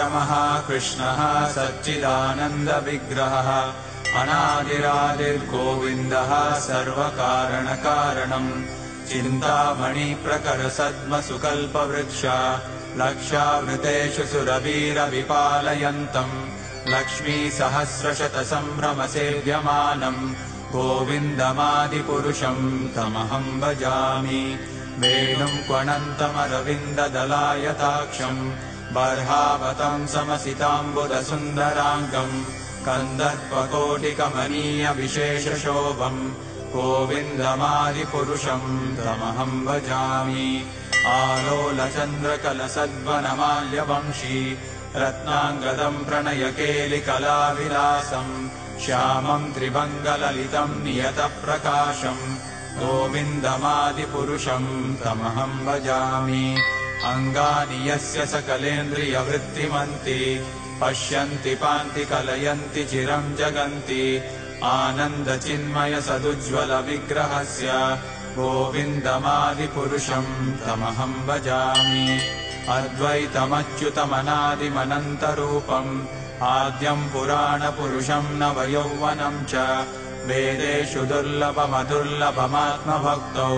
परमः कृष्णः सच्चिदानन्दविग्रहः अनादिरादिर्गोविन्दः सर्वकारणकारणम् चिन्तामणिप्रकरसद्मसुकल्पवृक्ष लक्षावृतेषु सुरवीरविपालयन्तम् लक्ष्मीसहस्रशतसम्भ्रमसेव्यमानम् गोविन्दमादिपुरुषम् तमहम् भजामि वेणुम् क्वणन्तमरविन्ददलायताक्षम् बर्हावतम् समसिताम्बुदसुन्दराङ्गम् कन्दर्पकोटिकमनीयविशेषशोभम् गोविन्दमादिपुरुषम् तमहम् भजामि आलोलचन्द्रकलसद्वनमाल्यवंशी रत्नाङ्गदम् प्रणयकेलिकलाविलासम् श्यामम् त्रिभङ्गललितम् नियतप्रकाशम् गोविन्दमादिपुरुषम् तमहम् भजामि अङ्गानि यस्य सकलेन्द्रियवृत्तिमन्ति पश्यन्ति पान्ति कलयन्ति चिरम् जगन्ति आनन्दचिन्मयसदुज्ज्वलविग्रहस्य गोविन्दमादिपुरुषम् तमहम् भजामि अद्वैतमच्युतमनादिमनन्तरूपम् आद्यम् पुराणपुरुषम् नवयौवनम् च वेदेषु दुर्लभमदुर्लभमात्मभक्तौ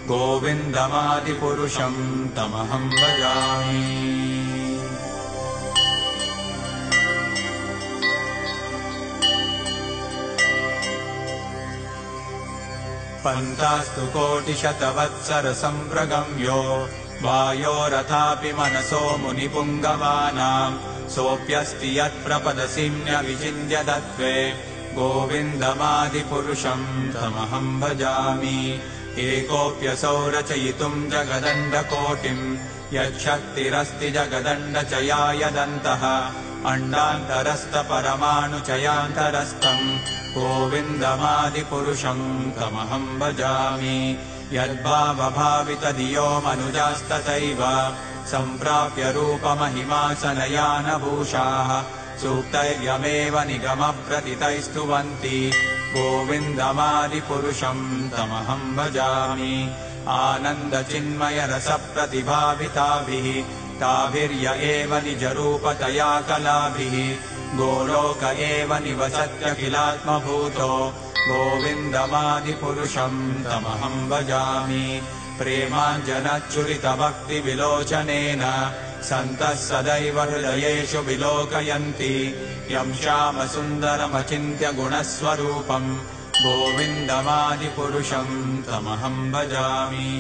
गोविन्दमादिपुरुषम् तमहम् भजामि पन्तास्तु कोटिशतवत्सरसम्प्रगम्यो वायोरथापि मनसो मुनिपुङ्गवानाम् सोऽप्यस्ति यत्प्रपदसिम्न्यविचिन्त्यदत्वे गोविन्दमादिपुरुषम् तमहम् भजामि एकोऽप्यसौ रचयितुम् जगदण्डकोटिम् यच्छक्तिरस्ति जगदण्डचयायदन्तः अण्डान्तरस्थपरमाणुचयान्तरस्थम् गोविन्दमादिपुरुषम् तमहम् भजामि यद्भावभावितधियो मनुजास्तथैव सम्प्राप्य रूपमहिमासनयानभूषाः सूक्तैर्यमेव निगमप्रतितैस्तुवन्ति गोविन्दमादिपुरुषम् तमहम् भजामि आनन्दचिन्मयरसप्रतिभाविताभिः ताभिर्य एव निजरूपतया कलाभिः गोलोक एव निवसत्यखिलात्मभूतो गोविन्दमादिपुरुषम् तमहम् भजामि प्रेमाञ्जनच्चुरितभक्तिविलोचनेन सन्तः सदैव हृदयेषु विलोकयन्ति यम् श्यामसुन्दरमचिन्त्य गुणस्वरूपम् गोविन्दमादिपुरुषम् तमहम् भजामि।